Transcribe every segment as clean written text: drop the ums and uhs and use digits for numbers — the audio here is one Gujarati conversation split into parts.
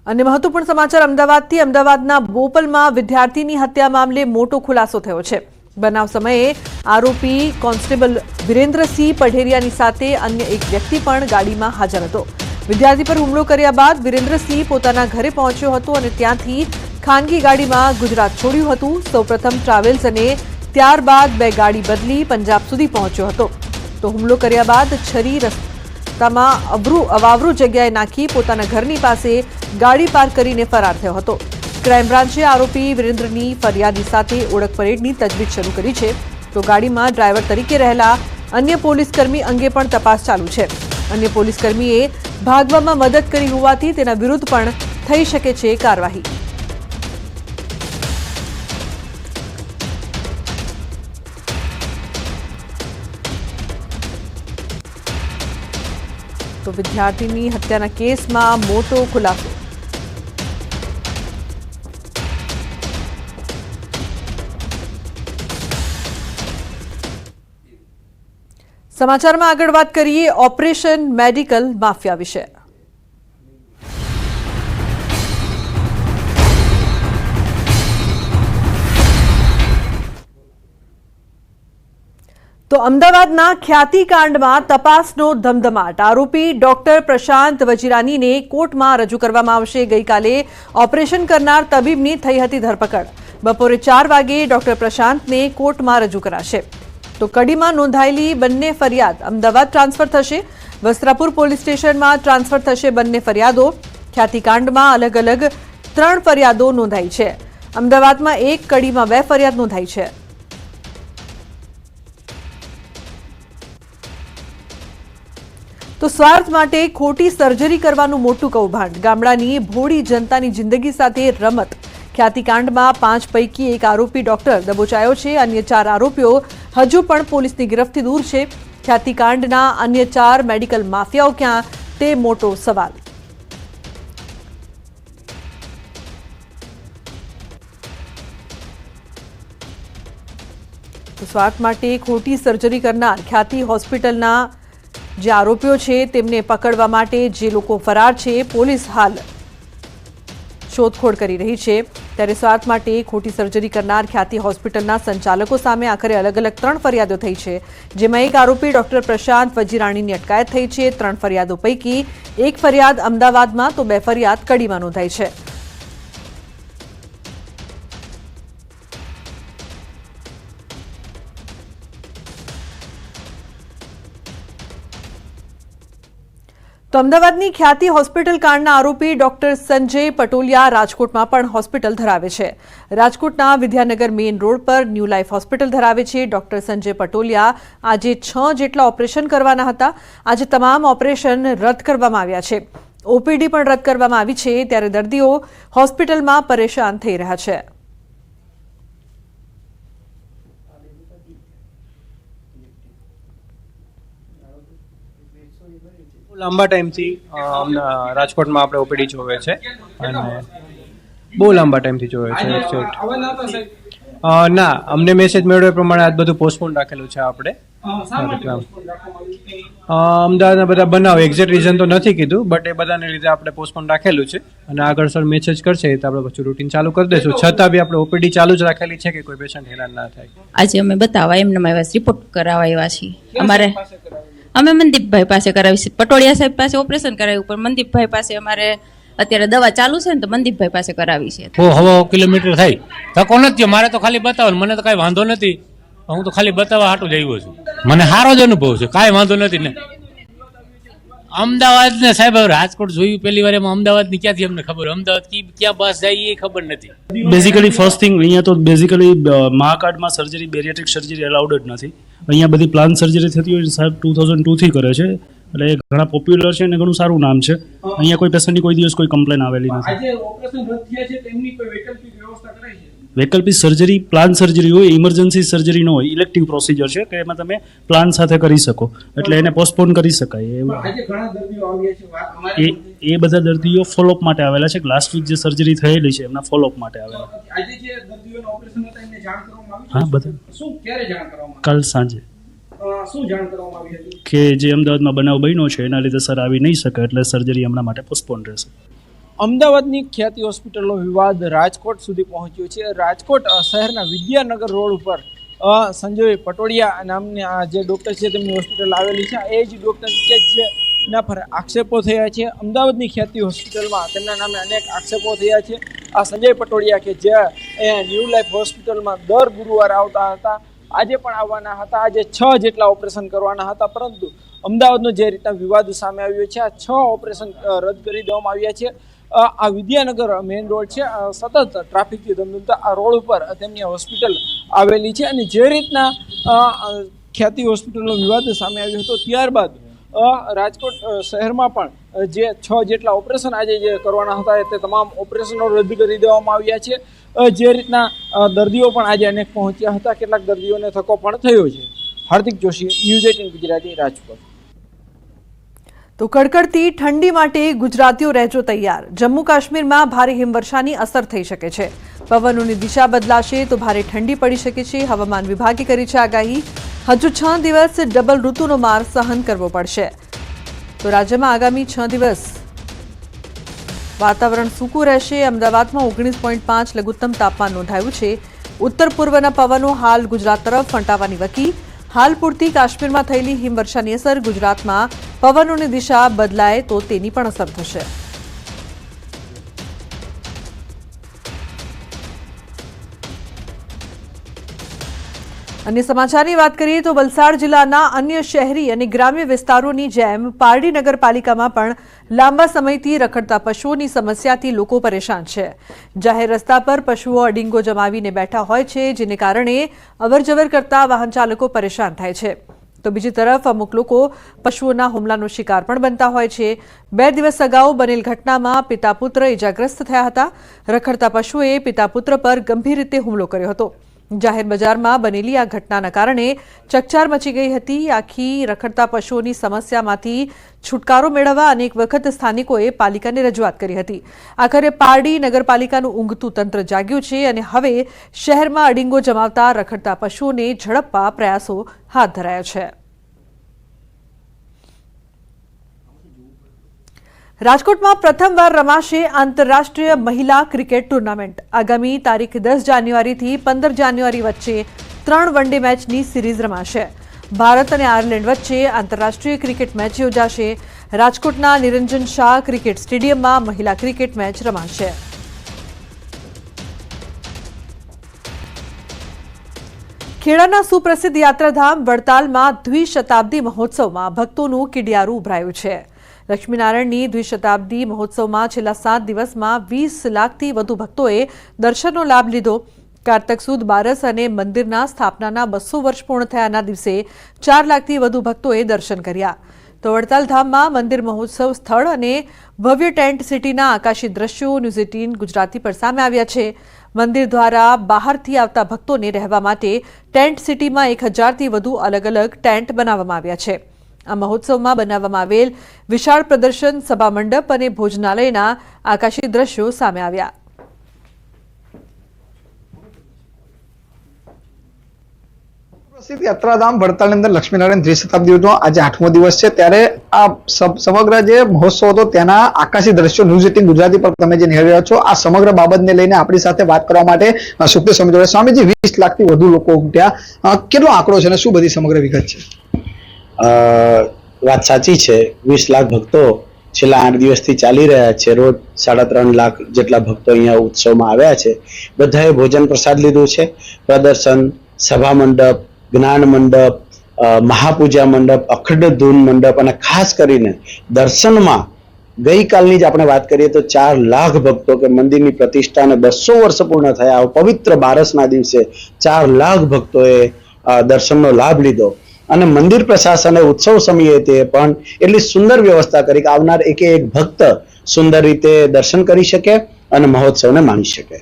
અને મહત્વપૂર્ણ સમાચાર અમદાવાદથી અમદાવાદના બોપલમાં વિદ્યાર્થીની હત્યા મામલે મોટો ખુલાસો થયો છે। બનાવ સમયે આરોપી કોન્સ્ટેબલ વિરેન્દ્રસિંહ પઢેરિયાની સાથે અન્ય એક વ્યક્તિ પણ ગાડીમાં હાજર હતો। વિદ્યાર્થી પર હુમલો કર્યા બાદ વિરેન્દ્રસિંહ પોતાના ઘરે પહોંચ્યો હતો અને ત્યાંથી ખાનગી ગાડીમાં ગુજરાત છોડ્યું હતું। સૌપ્રથમ ટ્રાવેલ્સ અને ત્યારબાદ બે ગાડી બદલી પંજાબ સુધી પહોંચ્યો હતો। તો હુમલો કર્યા બાદ છરી રસ્તામાં અવાવરૂ જગ્યાએ નાખી પોતાના ઘરની પાસે ગાડી પાર્ક કરીને ફરાર થયો હતો। ક્રાઇમ બ્રાન્ચે આરોપી વિરેન્દ્રની ફરિયાદી સાથે ઓળખ પરેડની તજવીજ શરૂ કરી છે। તો ગાડીમાં ડ્રાઈવર તરીકે રહેલા અન્ય પોલીસકર્મી અંગે પણ તપાસ ચાલુ છે। અન્ય પોલીસકર્મીએ ભાગવામાં મદદ કરી હોવાથી તેના વિરુદ્ધ પણ થઈ શકે છે કાર્યવાહી। તો વિદ્યાર્થીની હત્યાના કેસમાં મોટો ખુલાસો। સમાચારમાં આગળ વાત કરીએ ઓપરેશન મેડિકલ માફિયા વિશે। તો અમદાવાદના ખ્યાતિકાંડમાં તપાસનો ધમધમાટ। આરોપી ડોક્ટર પ્રશાંત વજીરાનીને કોર્ટમાં રજૂ કરવામાં આવશે। ગઈકાલે ઓપરેશન કરનાર તબીબની થઈ હતી ધરપકડ। બપોરે 4 વાગે ડોક્ટર પ્રશાંતને કોર્ટમાં રજૂ કરાશે। તો કડીમાં નોંધાયેલી બંને ફરિયાદ અમદાવાદ ટ્રાન્સફર થશે। વસ્ત્રાપુર પોલીસ સ્ટેશનમાં ટ્રાન્સફર થશે બંને ફરિયાદો। ખ્યાતિકાંડમાં અલગ અલગ 3 ફરિયાદો નોંધાઈ છે। અમદાવાદમાં 1, કડીમાં 2 ફરિયાદ નોંધાઈ છે। તો સ્વાર્થ માટે ખોટી સર્જરી કરવાનું મોટું કૌભાંડ। ગામડાની ભોળી જનતાની જિંદગી સાથે રમત। ખ્યાતિકાંડમાં 5 પૈકી એક આરોપી ડોક્ટર દબોચાયો છે। અન્ય 4 આરોપીઓ હજુ પણ પોલીસની ગિરફ્તથી દૂર છે। ખ્યાતિકાંડના અન્ય 4 મેડિકલ માફિયાઓ ક્યાં તે મોટો સવાલ। તો સ્વાર્થ માટે ખોટી સર્જરી કરનાર ખ્યાતિ હોસ્પિટલના જે આરોપીઓ છે તેમને પકડવા માટે જે લોકો ફરાર છે પોલીસ હાલ શોધખોળ કરી રહી છે। ત્યારે સ્વાર્થ માટે ખોટી સર્જરી કરનાર ખ્યાતિ હોસ્પિટલના સંચાલકો સામે આખરે અલગ અલગ 3 ફરિયાદો થઈ છે। જેમાં એક આરોપી ડોક્ટર પ્રશાંત વજીરાણીની અટકાયત થઈ છે। 3 ફરિયાદો પૈકી એક ફરિયાદ અમદાવાદમાં તો 2 ફરિયાદ કડીમાં નોંધાઈ છે। તો અમદાવાદની ખ્યાતિ હોસ્પિટલ કાંડના આરોપી ડોક્ટર સંજય પટોલિયા રાજકોટમાં પણ હોસ્પિટલ ધરાવે છે। રાજકોટના વિદ્યાનગર મેઇન રોડ પર ન્યૂ લાઈફ હોસ્પિટલ ધરાવે છે। ડોક્ટર સંજય પટોલિયા આજે 6 જેટલા ઓપરેશન કરવાના હતા। આજે તમામ ઓપરેશન રદ કરવામાં આવ્યા છે। ઓપીડી પણ રદ કરવામાં આવી છે। ત્યારે દર્દીઓ હોસ્પિટલમાં પરેશાન થઈ રહ્યા છે। લાંબા ટાઈમથી રાજકોટમાં આપણે ઓપીડી જોવે છે અને બહુ લાંબા ટાઈમથી જોવે છે। ના, અમને મેસેજ મેળવ્યો એ પ્રમાણે આજ બધું પોસ્ટપોન રાખેલું છે આપણે। અમદાવાદના બધા બનાવ એક્ઝેક્ટ રીઝન તો નથી કીધું, બટ એ બધાને લીધે આપણે પોસ્ટપોન રાખેલું છે અને આગળ સર મેસેજ કરશે તો આપણે પછી રૂટીન ચાલુ કરી દઈશું। છતાં બી આપણે ઓપીડી ચાલુ જ રાખેલી છે કે કોઈ પેશન્ટ હેરાન ના થાય। આજે અમે બતાવવા એમને આવ્યા રિપોર્ટ કરાવવા આવ્યા છીએ। અમે મનદીપભાઈ પાસે કરાવી છે। પટોળિયા સાહેબ પાસે ઓપરેશન કરાવ્યું, પણ મનદીપભાઈ પાસે અમારે અત્યારે દવા ચાલુ છે ને તો મનદીપભાઈ પાસે કરાવી છે। હવા કિલોમીટર થાય ધક્કો નથી, મારે તો ખાલી બતાવો, મને તો કાંઈ વાંધો નથી। હું તો ખાલી બતાવવા હાટું જ આવ્યો છું। મને સારો જ અનુભવ છે, કાંઈ વાંધો નથી ને। અમદાવાદ ને સાહેબ રાજકોટ જોયું પહેલી વાર, એમાં અમદાવાદ ની ક્યાંથી અમને ખબર? અમદાવાદ ક્યાં બસ જાય એ ખબર નથી। બેઝિકલી ફર્સ્ટ થિંગ અહીંયા તો બેઝિકલી મહાકાર્ડમાં સર્જરી બેરિયાટ્રિક સર્જરી અલાઉડ જ નથી। અહીંયા બધી પ્લાન સર્જરી થતી હોય સાહેબ 2002 થી કરે છે, એટલે ઘણા પોપ્યુલર છે અને ઘણું સારું નામ છે। અહીંયા કોઈ પેશન્ટની કોઈ દિવસ કોઈ કમ્પ્લેન આવેલી નથી। વૈકલ્પિક સર્જરી પ્લાન સર્જરી હોય, ઇમરજન્સી સર્જરી ન હોય, ઇલેક્ટિવ પ્રોસિજર છે કે એમાં તમે પ્લાન સાથે કરી શકો, એટલે એને પોસ્ટપોન કરી શકાય। એ બધા દર્દીઓ ફોલોઅપ માટે આવેલા છે। લાસ્ટ વીક જે સર્જરી થયેલી છે એમના ફોલોઅપ માટે આવેલા। હા, બધા કાલ સાંજે કે જે અમદાવાદમાં બનાવ બન્યો છે એના લીધે સર આવી નહીં શકે, એટલે સર્જરી હમણાં માટે પોસ્ટપોન રહેશે। અમદાવાદની ખ્યાતિ હોસ્પિટલનો વિવાદ રાજકોટ સુધી પહોંચ્યો છે. રાજકોટ શહેરના વિદ્યાનગર રોડ ઉપર સંજય પટોડિયા નામના જે ડૉક્ટર છે તેમની હોસ્પિટલ આવેલી છે. એ જ ડૉક્ટર કે જેના પર આક્ષેપો થયા છે. અમદાવાદની ખ્યાતિ હોસ્પિટલમાં તેમના નામે અનેક આક્ષેપો થયા છે. આ સંજય પટોડિયા કે જે ન્યૂ લાઈફ હોસ્પિટલમાં દર ગુરુવારે આવતા હતા, આજે પણ આવવાના હતા. આજે 6 જેટલા ઓપરેશન કરવાના હતા, પરંતુ અમદાવાદનો જે રીતના વિવાદ સામે આવ્યો છે, આ 6 ઓપરેશન રદ કરી દેવામાં આવ્યા છે. આ વિદ્યાનગર મેઇન રોડ છે, સતત ટ્રાફિકથી ધમધમતા આ રોડ ઉપર તેમની હોસ્પિટલ આવેલી છે. અને જે રીતના ખ્યાતિ હોસ્પિટલનો વિવાદ સામે આવ્યો હતો, ત્યારબાદ રાજકોટ શહેરમાં પણ જે 6 જેટલા ઓપરેશન આજે જે કરવાના હતા તે તમામ ઓપરેશનો રદ કરી દેવામાં આવ્યા છે. જે રીતના દર્દીઓ પણ આજે અનેક પહોંચ્યા હતા, કેટલાક દર્દીઓને ધક્કો પણ થયો છે. હાર્દિક જોશી, ન્યૂઝ 18 ગુજરાતી, રાજકોટ. તો કડકડતી ઠંડી માટે ગુજરાતીઓ રહેજો તૈયાર. જમ્મુ કાશ્મીરમાં ભારે હિમવર્ષાની અસર થઈ શકે છે. પવનોની દિશા બદલાશે તો ભારે ઠંડી પડી શકે છે. હવામાન વિભાગે કરી છે આગાહી. હજુ 6 દિવસ ડબલ ઋતુનો માર સહન કરવો પડશે. તો રાજ્યમાં આગામી 6 દિવસ વાતાવરણ સૂકું રહેશે. અમદાવાદમાં 19.5 લઘુત્તમ તાપમાન નોંધાયું છે. ઉત્તર પૂર્વના પવનો હાલ ગુજરાત તરફ ફંટાવાની વકી. હાલ પૂરતી કાશ્મીરમાં થયેલી હિમવર્ષાની અસર ગુજરાતમાં પવનોની દિશા બદલાય તો તેની પણ અસર થશે. અન્ય સમાચારની વાત કરીએ તો વલસાડ જિલ્લાના અન્ય શહેરી અને ગ્રામ્ય વિસ્તારોની જેમ પારડી નગરપાલિકામાં પણ લાંબા સમયથી રખડતા પશુઓની સમસ્યાથી લોકો પરેશાન છે. જાહેર રસ્તા પર પશુઓ અડીંગો જમાવીને બેઠા હોય છે, જેને કારણે અવરજવર કરતા વાહન ચાલકો પરેશાન થાય છે. તો બીજી તરફ અમુક લોકો પશુઓના હુમલાનો શિકાર પણ બનતા હોય છે. 2 દિવસ અગાઉ બનેલ ઘટનામાં પિતા પુત્ર ઇજાગ્રસ્ત થયા હતા. રખડતા પશુએ પિતા પુત્ર પર ગંભીર રીતે હુમલો કર્યો હતો. જાહેર બજારમાં બનેલી આ ઘટનાના કારણે ચકચાર મચી ગઈ હતી. આખી રખડતા પશુઓની સમસ્યામાંથી છુટકારો મેળવવા અનેક વખત સ્થાનિકોએ પાલિકાને રજૂઆત કરી હતી. આખરે પારડી નગરપાલિકાનું ઊંઘતું તંત્ર જાગ્યું છે અને હવે શહેરમાં અડીંગો જમાવતા રખડતા પશુઓને ઝડપવા પ્રયાસો હાથ ધરાયા છે. રાજકોટમાં પ્રથમવાર રમાશે આંતરરાષ્ટ્રીય મહિલા ક્રિકેટ ટુર્નામેન્ટ. આગામી તારીખ 10 જાન્યુઆરીથી 15 જાન્યુઆરી વચ્ચે 3 વનડે મેચની સિરીઝ રમાશે. ભારત અને આયર્લેન્ડ વચ્ચે આંતરરાષ્ટ્રીય ક્રિકેટ મેચ યોજાશે. રાજકોટના નિરંજન શાહ ક્રિકેટ સ્ટેડિયમમાં મહિલા ક્રિકેટ મેચ રમાશે. ખેડાના સુપ્રસિદ્ધ યાત્રાધામ વડતાલમાં દ્વિશતાબ્દી મહોત્સવમાં ભક્તોનું કિડિયારું ઉભરાયું છે. લક્ષ્મીનારાયણની દ્વિશતાબ્દી મહોત્સવમાં છેલ્લા 7 દિવસમાં 20 લાખથી વધુ ભક્તોએ દર્શનનો લાભ લીધો. કારતક સુદ બારસ અને મંદિરના સ્થાપનાના 200 વર્ષ પૂર્ણ થયાના દિવસે 4 લાખથી વધુ ભક્તોએ દર્શન કર્યા. તો વડતાલ ધામમાં મંદિર મહોત્સવ સ્થળ અને ભવ્ય ટેન્ટ સિટીના આકાશી દ્રશ્યો ન્યૂઝ 18 ગુજરાતી પર સામે આવ્યા છે. મંદિર દ્વારા બહારથી આવતા ભક્તોને રહેવા માટે ટેન્ટ સિટીમાં 1000થી વધુ અલગ અલગ ટેન્ટ બનાવવામાં આવ્યા છે. આ મહોત્સવમાં બનાવવામાં આવેલ વિશાળ પ્રદર્શન, સભા મંડપ અને ભોજનાલયના આકાશી દ્રશ્યો સામે આવ્યા. પ્રસિદ્ધ યાત્રાધામ વડતાલની અંદર લક્ષ્મીનારાયણ દ્વિશતાબ્દીનો આજે 8મો દિવસ છે. ત્યારે આ સમગ્ર જે મહોત્સવ હતો તેના આકાશી દ્રશ્યો ન્યૂઝ 18 ગુજરાતી પર તમે જે નિહાળી રહ્યા છો, આ સમગ્ર બાબતને લઈને આપણી સાથે વાત કરવા માટે સુખદેવ સ્વામી જોડે. સ્વામીજી, 20 લાખથી વધુ લોકો ઉમટ્યા, કેટલો આંકડો છે અને શું બધી સમગ્ર વિગત છે? વાત સાચી છે. 20 લાખ ભક્તો છેલ્લા 8 દિવસથી ચાલી રહ્યા છે. રોજ 3.5 લાખ જેટલા ભક્તો અહીંયા ઉત્સવમાં આવ્યા છે. બધાએ ભોજન પ્રસાદ લીધું છે. પ્રદર્શન, સભા મંડપ, જ્ઞાન મંડપ, મહાપૂજા મંડપ, અખંડ ધૂન મંડપ અને ખાસ કરીને દર્શનમાં ગઈકાલની જ આપણે વાત કરીએ તો 4 લાખ ભક્તો કે મંદિરની પ્રતિષ્ઠાને 200 વર્ષ પૂર્ણ થયા પવિત્ર બારસના દિવસે 4 લાખ ભક્તોએ દર્શનનો લાભ લીધો. અને મંદિર પ્રશાસને ઉત્સવ સમિતિએ પણ એટલી સુંદર વ્યવસ્થા કરી કે આવનાર એક ભક્ત સુંદર રીતે દર્શન કરી શકે અને મહોત્સવને માણી શકે.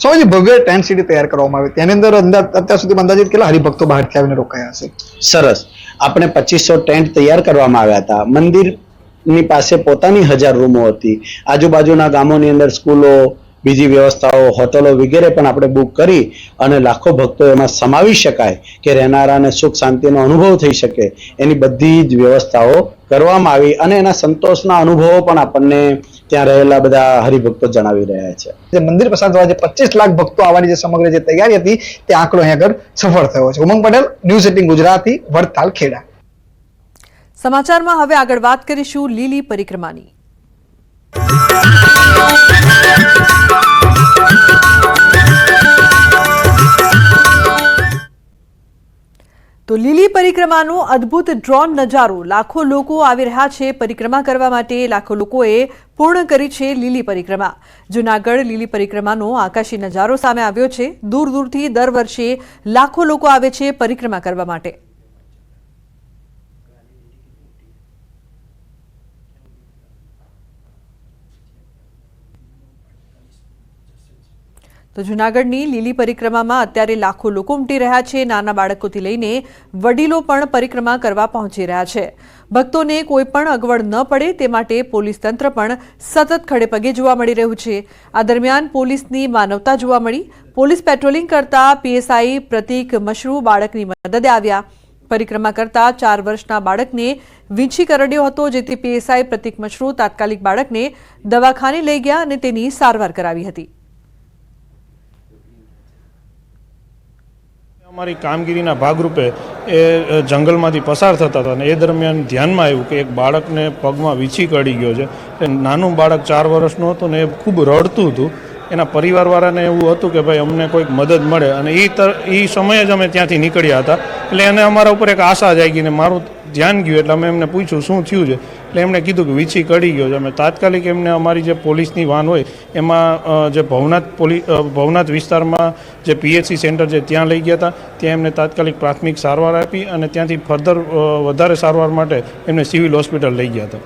સ્વામીજી, ભવ્ય ટેન્ટ સિટી તૈયાર કરવામાં આવી, તેની અંદર અત્યાર સુધી અંદાજિત કેટલા હરિભક્તો બહારથી આવીને રોકાયા હશે? સરસ. આપણે 2500 ટેન્ટ તૈયાર કરવામાં આવ્યા હતા. મંદિરની પાસે પોતાની 1000 રૂમો હતી. આજુબાજુના ગામોની અંદર સ્કૂલો, બીજી વ્યવસ્થાઓ, હોટલો વગેરે પણ આપણે બુક કરી અને લાખો ભક્તો એમાં સમાવી શકાય કે રહેનારાને સુખ શાંતિનો અનુભવ થઈ શકે એની બધી જ વ્યવસ્થાઓ કરવામાં આવી અને એના સંતોષના અનુભવો પણ આપણને ત્યાં રહેલા બધા હરિભક્તો જણાવી રહ્યા છે. જે મંદિર પ્રસાદ દ્વારા જે 25 લાખ ભક્તો આવવાની જે સમગ્ર જે તૈયારી હતી તે આંકડો અહીં આગળ સફળ થયો છે. ઉમંગ પટેલ, ન્યૂઝ 18 ગુજરાતી, વડતાલ, ખેડા. સમાચારમાં હવે આગળ વાત કરીશું લીલી પરિક્રમાની. તો લીલી પરિક્રમાનો અદ્ભુત ડ્રોન નજારો. લાખો લોકો આવી રહ્યા છે પરિક્રમા કરવા માટે. લાખો લોકોએ પૂર્ણ કરી છે લીલી પરિક્રમા. જૂનાગઢ લીલી પરિક્રમાનો આકાશી નજારો સામે આવ્યો છે. દૂર દૂરથી દર વર્ષે લાખો લોકો આવે છે પરિક્રમા કરવા માટે. તો જૂનાગઢની લીલી પરિક્રમામાં અત્યારે લાખો લોકો ઉમટી રહ્યા છે. નાના બાળકોથી લઈને વડીલો પણ પરિક્રમા કરવા પહોંચી રહ્યા છે. ભક્તોને કોઈ પણ અગવડ ન પડે તે માટે પોલીસ તંત્ર પણ સતત ખડેપગે જોવા મળી રહ્યું છે. આ દરમિયાન પોલીસની માનવતા જોવા મળી. પોલીસ પેટ્રોલિંગ કરતા પીએસઆઈ પ્રતીક મશરૂ બાળકની મદદે આવ્યા. પરિક્રમા કરતા 4 વર્ષના બાળકને વીંછી કરડ્યો હતો, જેથી પીએસઆઈ પ્રતીક મશરૂ તાત્કાલિક બાળકને દવાખાને લઈ ગયા અને તેની સારવાર કરાવી હતી. અમારી કામગીરીના ભાગરૂપે એ જંગલમાંથી પસાર થતા હતા અને એ દરમિયાન ધ્યાનમાં આવ્યું કે એક બાળકને પગમાં વીંછી કડી ગયો છે. નાનું બાળક 4 વર્ષનું હતું ને એ ખૂબ રડતું હતું. એના પરિવારવાળાને એવું હતું કે ભાઈ અમને કોઈક મદદ મળે અને એ સમયે જ અમે ત્યાંથી નીકળ્યા હતા. એટલે એને અમારા ઉપર એક આશા જાગી ને મારું ધ્યાન ગયું એટલે અમે એમને પૂછ્યું શું થયું છે. એટલે એમણે કીધું કે વીંછી કડી ગયો છે. અમે તાત્કાલિક એમને અમારી જે પોલીસની વાન હોય એમાં જે ભવનાથ વિસ્તારમાં જે પીએચસી સેન્ટર છે ત્યાં લઈ ગયા હતા. ત્યાં એમને તાત્કાલિક પ્રાથમિક સારવાર આપી અને ત્યાંથી ફર્ધર વધારે સારવાર માટે એમને સિવિલ હોસ્પિટલ લઈ ગયા હતા.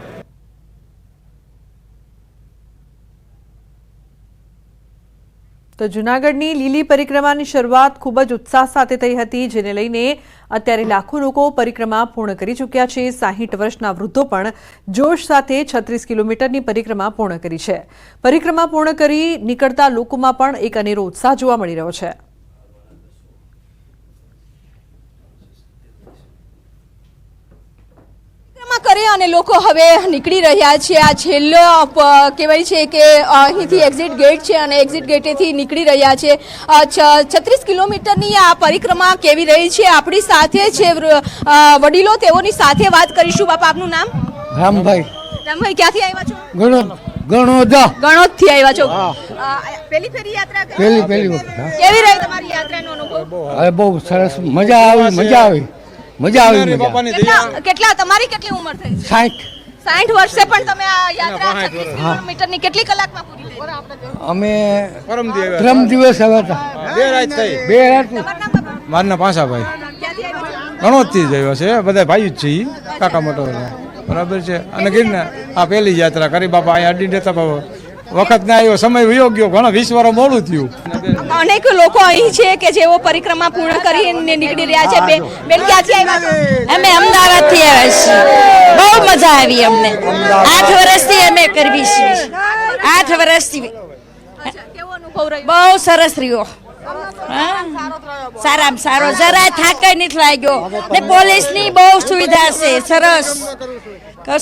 તો જૂનાગઢની લીલી પરિક્રમાની શરૂઆત ખૂબ જ ઉત્સાહ સાથે થઈ હતી, જેને લઈને અત્યારે લાખો લોકો પરિક્રમા પૂર્ણ કરી ચૂક્યા છે. 60 વર્ષના વૃદ્ધો પણ જોશ સાથે 36 કિલોમીટરની પરિક્રમા પૂર્ણ કરી છે. પરિક્રમા પૂર્ણ કરી નીકળતા લોકોમાં પણ એક અનેરો ઉત્સાહ જોવા મળી રહ્યો છે. કરે અને લોકો હવે નીકળી રહ્યા છે. આ છેલ્લો કહેવાય છે કે અહીંથી એક્ઝિટ ગેટ છે અને એક્ઝિટ ગેટેથી નીકળી રહ્યા છે. 36 કિલોમીટરની આ પરિક્રમા કેવી રહી છે? આપણી સાથે છે વડીલો, તેઓની સાથે વાત કરીશું. બાપા, આપનું નામ? રામભાઈ. રામભાઈ, ક્યાંથી આવ્યા છો? ગણોદથી આવ્યા છો. પહેલી ફેરી યાત્રા કરી? પહેલી વખત. કેવી રહી તમારી યાત્રાનો અનુભવ? બહુ સરસ, મજા આવી. કેટલા તમારી કેટલી ઉંમર થઈ છે? 60 વર્ષે પણ તમે આ યાત્રા 36 કિલોમીટરની કેટલી કલાકમાં પૂરી થઈ? અમે પરમ દિવસ આવ્યા હતા. 2 રાત થઈ. મારના પાસાભાઈ ગણોદથી જ આવ્યો છે. બધા ભાઈ જ છે, કાકા મોટો બરાબર છે. અને ગિરનાર આ પહેલી યાત્રા કરી બાપા. અહીંયા અડી દેતા વખત ના આવ્યો, સમય વયો ગયો, ઘણો 20 વર્ષ મોડું થયું. અનેક લોકો અહીં છે કે જેઓ પરિક્રમા પૂર્ણ કરીને નીકળી રહ્યા છે. બેન, ક્યાંથી આવ્યા છો? અમે અમદાવાદથી આવ્યા છીએ. બહુ મજા આવી અમને. 8 વર્ષથી અમે કરવી છીએ. 8 વર્ષથી. કેવો અનુભવ રહ્યો? બહુ સરસ રહ્યો. સારામાં સારો, જરાય થાક નથી લાગ્યો. ને પોલીસની બહુ સુવિધા છે, સરસ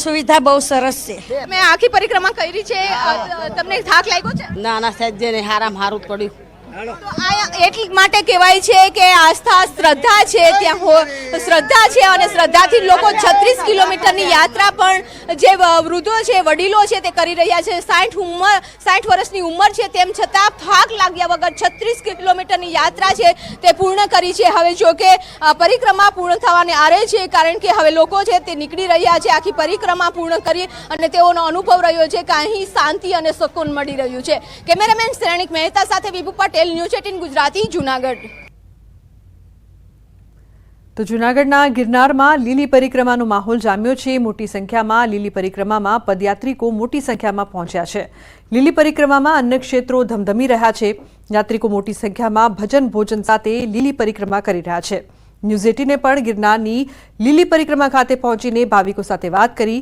સુવિધા બહુ સરસ છે. મેં આખી પરિક્રમા કરી છે, તમને થાક લાગ્યો છે? ના સાહેબ, જેને હારામ હારું પડ્યું. તો આ એટલી માટે કહેવાય છે કે આસ્થા, શ્રદ્ધા છે, ત્યાં શ્રદ્ધા છે અને શ્રદ્ધાથી લોકો 36 કિલોમીટરની યાત્રા પણ જે વૃદ્ધો છે, વડીલો છે તે કરી રહ્યા છે. 60 વર્ષની ઉંમર છે, તેમ છતાં થાક લાગ્યા વગર 36 કિલોમીટરની યાત્રા છે તે પૂર્ણ કરી છે. હવે જો કે પરિક્રમા પૂર્ણ થવાને આરે છે, કારણ કે હવે લોકો છે તે નીકળી રહ્યા છે આખી પરિક્રમા પૂર્ણ કરી અને તેઓનો અનુભવ રહ્યો છે કે અહીં શાંતિ અને સુકૂન મળી રહ્યું છે. કેમેરામેન શ્રેણિક મહેતા સાથે વિભુ પટેલ, ન્યૂઝ 18 ગુજરાતી, જૂનાગઢ. તો જૂનાગઢના ગિરનારમાં લીલી પરિક્રમાનો માહોલ જામ્યો છે. મોટી સંખ્યામાં લીલી પરિક્રમામાં પદયાત્રિકો મોટી સંખ્યામાં પહોંચ્યા છે. લીલી પરિક્રમામાં અન્ય ક્ષેત્રો ધમધમી રહ્યા છે. યાત્રિકો મોટી સંખ્યામાં ભજન ભોજન સાથે લીલી પરિક્રમા કરી રહ્યા છે. ન્યૂઝ 18 પણ ગિરનારની લીલી પરિક્રમા ખાતે પહોંચીને ભાવિકો સાથે વાત કરી.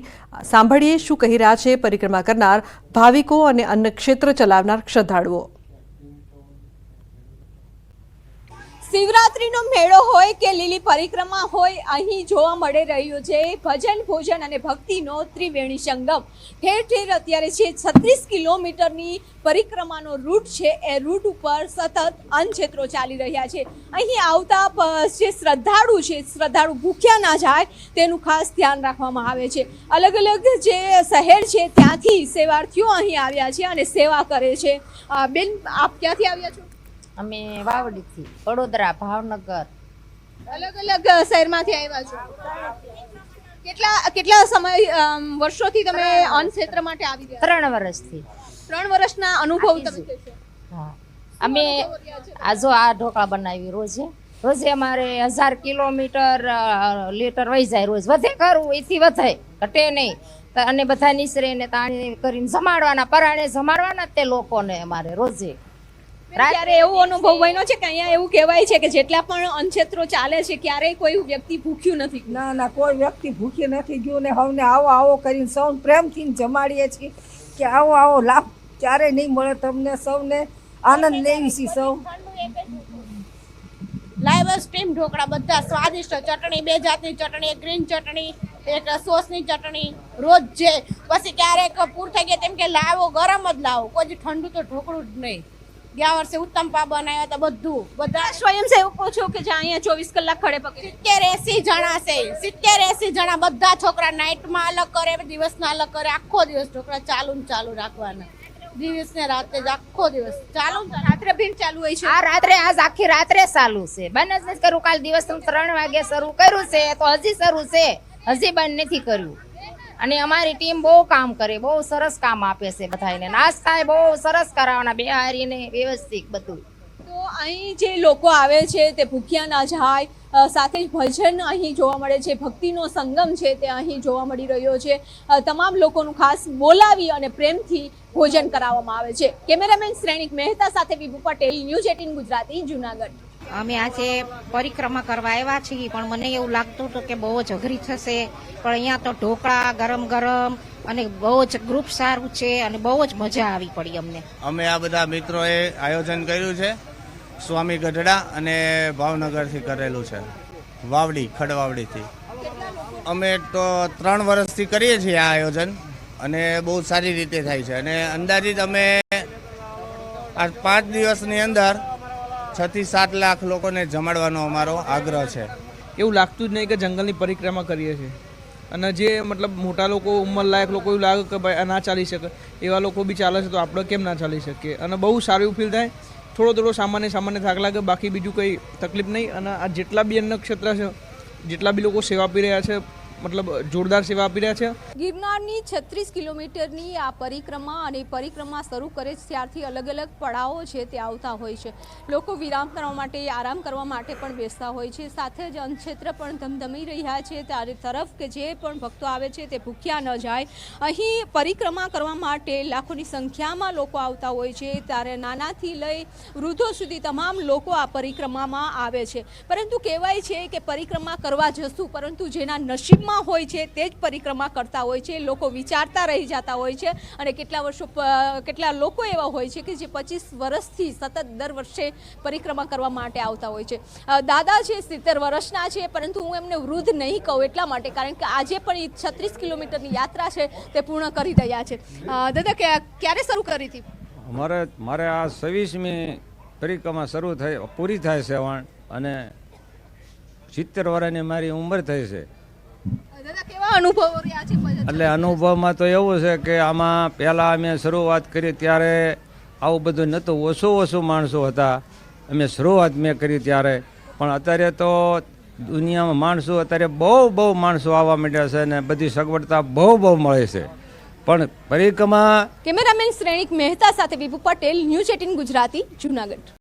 સાંભળીએ શું કહી રહ્યા છે પરિક્રમા કરનાર ભાવિકો અને અન્ય ક્ષેત્ર ચલાવનાર શ્રદ્ધાળુઓ. શિવરાત્રીનો મેળો હોય કે લીલી પરિક્રમા હોય, અહીં જોવા મળી રહ્યું છે ભજન ભોજન અને ભક્તિનો ત્રિવેણી સંગમ. ઠેર ઠેર અત્યારે છે 36 કિલોમીટરની પરિક્રમાનો રૂટ છે, એ રૂટ ઉપર સતત અનક્ષેત્રો ચાલી રહ્યા છે. અહીં આવતા જે શ્રદ્ધાળુ ભૂખ્યા ના જાય તેનું ખાસ ધ્યાન રાખવામાં આવે છે. અલગ અલગ જે શહેર છે ત્યાંથી સેવાર્થીઓ અહીં આવ્યા છે અને સેવા કરે છે. બેન, આપ ક્યાંથી આવ્યા છો? અમે વાવડીથી, વડોદરા, ભાવનગર, અલગ અલગ શહેરમાંથી આવ્યા છો. કેટલા સમય વર્ષોથી તમે અન્ન ક્ષેત્ર માટે આવી રહ્યા? 3 વર્ષથી. 3 વર્ષના અનુભવ તમે કહેશો? હા, અમે આજો આ ઢોકળા બનાવી રોજે અમારે 1000 કિલોમીટર લીટર વહી જાય રોજ. વધે ખરું, એથી વધે, ઘટે નહીં. અને બધા નિસરે ને તાણી કરીને જમાડવાના, પરાણે જમાડવાના તે લોકોને અમારે રોજે. ત્યારે એવો અનુભવ બન્યો છે કે અહીંયા એવું કહેવાય છે કે જેટલા પણ અનક્ષેત્રો ચાલે છે ક્યારેય કોઈ વ્યક્તિ ભૂખ્યું નથી? ના, કોઈ વ્યક્તિ ભૂખ્યું નથી ગયું ને હવને આવો કરીને સૌ પ્રેમથી જમાડીએ છીએ કે આવો લાભ ક્યારે નહીં મળે તમને સૌને આનંદ લેવી છે. સૌ લાઈવ સ્ટીમ ઢોકળા બધા સ્વાદિષ્ટ, ચટણી 2 જાતની ચટણી, એક ગ્રીન ચટણી, એક સોસની ચટણી રોજ છે. પછી ક્યારેક પૂર થઈ ગયા તેમ કે લાવો ગરમ જ લાવો, કોઈ ઠંડુ તો ઢોકળું જ નહીં. ગયા વર્ષે ઉત્તમપા બનાવ્યા હતા. બધા સ્વયંસેવકો છો કે જ્યાં અહીંયા 24 કલાક ખડે પકડે? 70-80 જણા છે. 70-80 જણા બધા છોકરા નાઇટમાં અલગ કરે, દિવસના અલગ કરે. આખો દિવસ ઢોકળા ચાલુ રાખવાના, દિવસ ને રાતે જ આખો દિવસ ચાલુ. રાત્રે ભીડ ચાલુ હોય છે? આ રાત્રે આજ આખી રાત્રે ચાલુ છે. બંધ જ નથી કર્યું. કાલ દિવસ 3 વાગે શરૂ કર્યું છે તો હજી શરૂ છે, હજી બંધ નથી કર્યું. અને અમારી ટીમ બહુ કામ કરે, બહુ સરસ કામ આપે છે બધાને. નાસ્તા બહુ સરસ કરાવવાના, બેહારીને વ્યવસ્થિત બધું. તો અહીં જે લોકો આવે છે તે ભૂખ્યા ના જાય, સાથે જ ભજન અહીં જોવા મળે છે, ભક્તિનો સંગમ છે તે અહીં જોવા મળી રહ્યો છે. તમામ લોકોનું ખાસ બોલાવી અને પ્રેમથી ભોજન કરાવવામાં આવે છે. કેમેરામેન શ્રેણિક મહેતા સાથે વિભુ પટેલ, ન્યૂઝ 18 ગુજરાતી, જુનાગઢ. અમે આજે પરિક્રમા કરવા આવ્યા છીએ, પણ મને એવું લાગતું હતું કે બહુ જ અઘરી થશે, પણ અહીંયા તો ઢોકળા ગરમ અને બહુ જ ગ્રુપ સારું છે અને બહુ જ મજા આવી પડી અમને. અમે આ બધા મિત્રોએ આયોજન કર્યું છે, સ્વામી ગઢડા અને ભાવનગરથી કરેલું છે, ખડવાવડીથી. અમે તો 3 વર્ષથી કરીએ છીએ આ આયોજન અને બહુ સારી રીતે થાય છે. અને અંદાજિત અમે આ 5 દિવસની અંદર 6 થી 7 લાખ લોકોને જમાડવાનો અમારો આગ્રહ છે. એવું લાગતું જ નહીં કે જંગલની પરિક્રમા કરીએ છીએ. અને જે મતલબ મોટા લોકો, ઉંમરલાયક લોકો એવું લાગે કે ભાઈ આ ના ચાલી શકે, એવા લોકો બી ચાલે છે તો આપણે કેમ ના ચાલી શકીએ. અને બહુ સારું એવું ફીલ થાય. થોડો સામાન્ય થાક લાગે, બાકી બીજું કંઈ તકલીફ નહીં. અને આ જેટલા બી અન્ન ક્ષેત્ર છે, જેટલા બી લોકો સેવા આપી રહ્યા છે, મતલબ જોરદાર સેવા આપી રહ્યા છે. ગિરનારની 36 કિલોમીટરની આ પરિક્રમા અને પરિક્રમા શરૂ કરે છે ત્યારથી અલગ અલગ પડાવો છે તે આવતા હોય છે. લોકો વિરામ કરવા માટે, આરામ કરવા માટે પણ બેસતા હોય છે. સાથે જ અન્નક્ષેત્ર પણ ધમધમી રહ્યા છે ત્યારે તરફ કે જે પણ ભક્તો આવે છે તે ભૂખ્યા ન જાય. અહીં પરિક્રમા કરવા માટે લાખોની સંખ્યામાં લોકો આવતા હોય છે. ત્યારે નાનાથી લઈ વૃદ્ધો સુધી તમામ લોકો આ પરિક્રમામાં આવે છે. પરંતુ કહેવાય છે કે પરિક્રમા કરવા જશું, પરંતુ જેના નસીબમાં હોય છે તે જ પરિક્રમા કરતા હોય છે. લોકો વિચારતા રહી જતા હોય છે અને કેટલા લોકો એવા હોય છે કે જે 25 વર્ષથી સતત દર વર્ષે પરિક્રમા કરવા માટે આવતા હોય છે. દાદા છે 70 વર્ષના છે, પરંતુ હું એમને વૃદ્ધ નહીં કહું એટલા માટે કારણ કે આજે પણ 36 કિલોમીટરની યાત્રા છે તે પૂર્ણ કરી રહ્યા છે. દાદા, ક્યારે શરૂ કરી હતી? મારે આ 26મી પરિક્રમા પૂરી થાય છે અને 70 વર્ષની મારી ઉંમર થઈ છે. દાદા, કેવા અનુભવો રહ્યા છે? એટલે અનુભવમાં તો એવું છે કે આમાં પહેલાં અમે શરૂઆત કરી ત્યારે આવું બધું નહોતું, ઓછું માણસો હતા. અમે શરૂઆત કરી ત્યારે, પણ અત્યારે તો દુનિયામાં માણસો અત્યારે બહુ માણસો આવવા માંડ્યા છે અને બધી સગવડતા બહુ મળે છે. પણ પરિક્રમા. કેમેરામેન શ્રેણિક મહેતા સાથે વિભુ પટેલ, ન્યૂઝ 18 ગુજરાતી, જુનાગઢ.